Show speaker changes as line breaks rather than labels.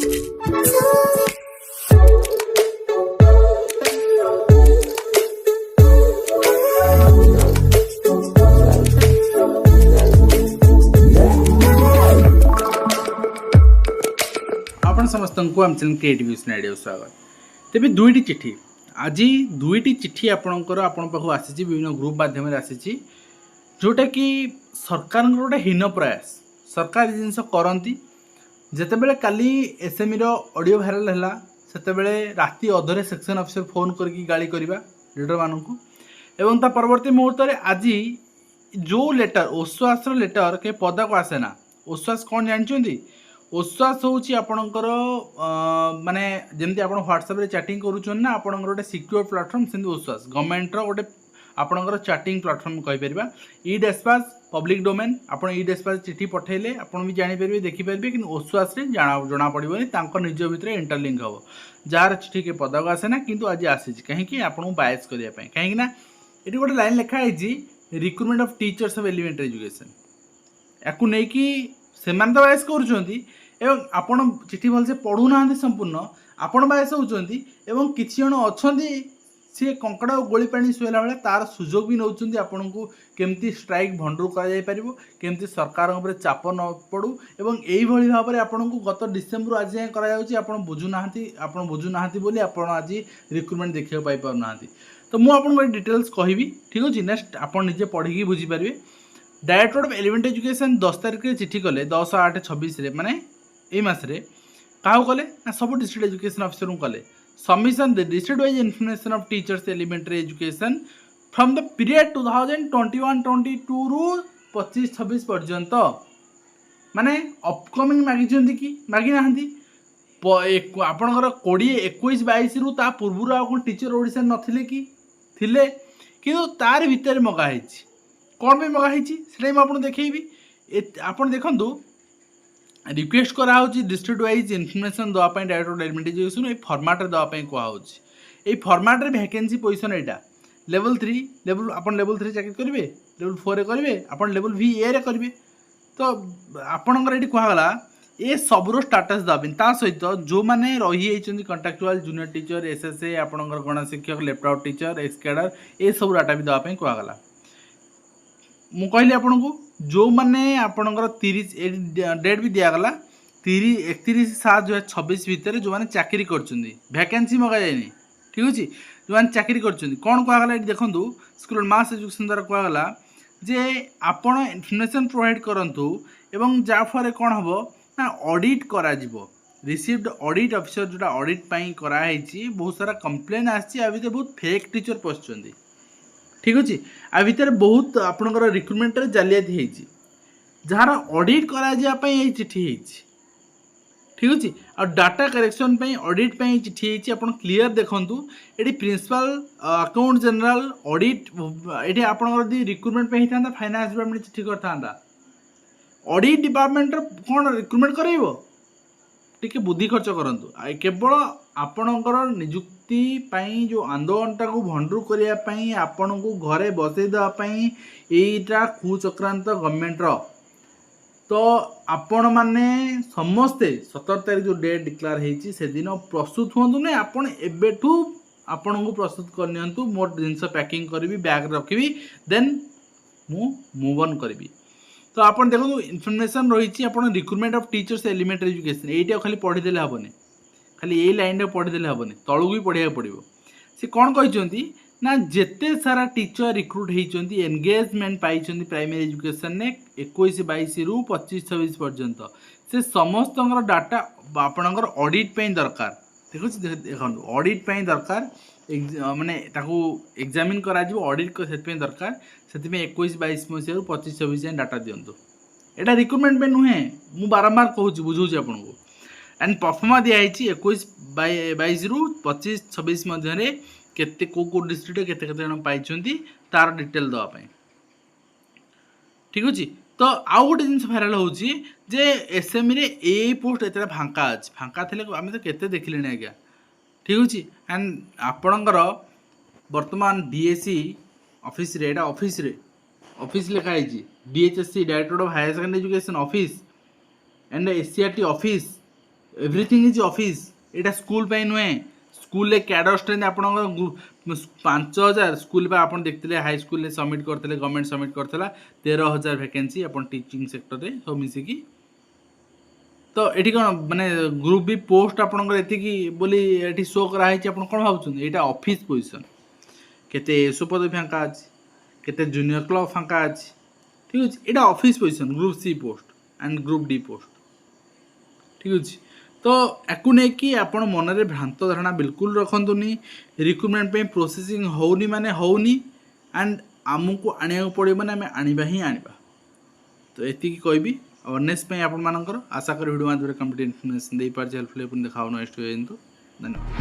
आपण समस्त को आम चैनल क्रिएटिव आइडिया स्वागत। तेज दुईटी चिठी आज दुईटी चिठी आपणकर आपण पाखु आसी विभिन्न ग्रुप माध्यम आसी जोटा कि सरकार गोटे हीन प्रयास सरकार जिनस करती जिते बड़े काली एसएमई ऑडियो भाइराल है से राति अधरे सेक्शन ऑफिसर फोन करके गाली करवा लीडर मानू एवं ता परवर्ती मुहूर्त में आज जो लेटर ओश्वास लेटर के पदा को आसेना ओश्वास कौन जानते ओश्वास हूँ आपणकर माने जमती आप व्हाट्सएप रे चैटिंग करूँ ना आपणकर गोटे सिक्योर प्लाटफर्म से ओश्वास गवर्नमेंट गोटे आपणकर चैटिंग प्लाटफर्म कहीपर ई डेस्पाच पब्लिक डोमेन आप ई डेस्पाच चिठी पठेले आप भी जानीपर देखिपारे कि ओश्वास जना पड़ोनी निज भितर इंटरलिंक हम जार चिठी के पदाक आसेना किंतु आज आसी कहीं आपको बायस करने कहीं ये गोटे लाइन लिखाई recruitment of teachers of elementary education या नहीं कि से बायस कर आपण चिठी भलसे पढ़ुना संपूर्ण आपण बायस होती किसी जन अच्छा सी कंकड़ा और गोली पानी शुला बेले तार सुजोग भी नौकरी आपन को केमती स्ट्राइक भंडूर करमती सरकार चाप न पड़ू एवं यही भाव में आपन को गत डिसेम्बर आज जाए बुझुना बोली आपड़ आज रिक्रुटमेंट देखा पाना तो मुझे डिटेल्स कहि ठीक अच्छे नेक्स्ट आप निजे पढ़ी बुझीपारे डायरेक्टर ऑफ एलिमेंटरी एजुकेशन 10 तारिख में चिठी कले 10/8/26 माने ये मसरे क्या कले ना सब डिस्ट्रिक्ट एजुकेशन ऑफिसर को कले submission the district wise information of teachers elementary education from the period 2021-22 रु 25-26 पर्यंत माने अपकमिंग मागिଛନ୍ତି कि मागी नाहंती आपणकर 20-21-22 रु ता पूर्व आ टीचर ओडिसा नथिले कि थिले किंतु तार भीतर मगाही कौन पे मगाही से आपको देखी आप देखु रिक्वेस्ट कराऊँच डिस्ट्रिक्ट वाइज इनफर्मेशन देवाई डायरेक्टर ऑफ एलिमेंटरी एजुकेशन ये फॉर्मेट देवाई कहूँ ये फॉर्मेट रे वैकेंसी पोजिशन यहाँ लेवल 3 लेवल आप लेवल 3 चाकरी करेंगे लेवल 4 रे करेंगे आप लेवल VA रे करेंगे तो आपणकर ये कहला ये सबूर स्टाटस देवी ता सहित जो मैंने रही कंट्राक्चुअल जूनियर टीचर SSA आपणकर गणशिक्षक left out teacher ex cadre ये सब डाटा भी देवाई कहला मु कहली आपन को जो मैंने आपणकर 30 डेट भी दिगला 31/7/2026 भितर जो मैंने चाकरी कर वैकेंसी मगा जाए ठीक अच्छे जो मैंने चाकरी कर कौन कहला ये देखो स्कूल मास एजुकेशन द्वारा कहला जे आपण इनफर्मेशन प्रोवाइड करंतु एवं जाफर कौन हम ना ऑडिट करा रिसीव्ड ऑडिट ऑफिसर जोटा ऑडिट कराई बहुत सारा कंप्लेन आसी बहुत फेक टीचर पशुंट ठीक अच्छे आ भितर बहुत आपणकर रिक्रुटमेंट जालियाती होती जार ऑडिट कराई चिठी ठीक अच्छे आ डाटा करेक्शन ऑडिट चिठी आप क्लीयर देखूँ ये प्रिंसिपल अकाउंट जनरल ऑडिट ये आपंकर रिक्रुटमेंट होता फाइनेंस डिपार्टमेंट चिठी करता ऑडिट डिपार्टमेंट कौन रिक्रुटमेंट कर टी बुद्धि खर्च करूँ केवल आपणकर निजुक्ति जो आंदोलनटा को भंडूर करने आपण को घरे बसई देवाई यहीटा कुचक्रांत गवर्नमेंट तो आपण मैंने समस्ते 17 तारीख जो डेट डिक्लेयर होती से दिन प्रस्तुत हूँ ना आपण एबेठू आपण को प्रस्तुत करनी मोर जिनस पैकिंग करी बैग रखी देन मूव ऑन करी तो आप देखो इनफर्मेशन रही recruitment of teachers elementary education ये खाली पढ़ीदे हेनी खाली यही लाइन पढ़ीदे हेनी तलू भी पढ़ा पड़ो सी कौन कहते ना जिते सारा टीचर रिक्रुट होती एंगेजमेंट पाई प्राइमरी एजुकेशन ने 21-22 रु 25-26 पर्यंत से समस्त डाटा आपणकर ऑडिट दरकार ठीक अच्छे देखो ऑडिट दरकार माने एग्जामिन करा ऑडिट से दरकार से 21-22 मसीह 25-26 डाटा दिंतु यहाँ रिक्रुटमेंट पे नुहे मु बारंबार कहूँ बुझे आपन को एंड परफॉर्मा दिखाई 21-22 रु 25-26 मध्य केते को डिस्ट्रिक्ट केते जन पाई तार डिटेल देवाई ठीक अच्छे तो आउ गोटे जिन भाइराल होची जे एसएमई रे ए पोस्ट एत फांका अच्छे फांका थे आम तो केते देखिले आज्ञा ठीक अच्छे एंड आपणकर वर्तमान DSC ऑफिस रे ऑफिस लिखाई DHSC director of higher secondary education office and SCRT office everything is office एटा स्कूल पे नुहे स्कूल रे कैडर स्ट्रेंथ आपण 5000 स्कूल पे आपण देखते हाई स्कूल सबमिट करते गवर्नमेंट सबमिट करता 13,000 वैकेंसी अपन टीचिंग सेक्टर रे सब मिसिकी तो ये कौन माने ग्रुप बी पोस्ट आपंकर एति बोली ये शो कराई आप कौन भावुँ यहाँ ऑफिस पोजिशन केते एसओ पद फाँका अच्छी केते जूनियर क्लब फाँका अच्छी ठीक अच्छे यहाँ office position group C post and group D post ठीक अच्छे तो याकू नहीं आपण मन में भ्रांत धारणा बिल्कुल रखुनी रिक्रुटमेंट पे प्रोसेसिंग होनी माने होनी एंड आमको आने पड़ो मैंने आम आने ही आने तो ये कहबी अवेयरनेस आपण मानकर आशा कर वीडियो माध्यम कंप्लीट इन्फॉर्मेशन दे पार हेल्पफुल देखा नेक्स्ट धन्यवाद।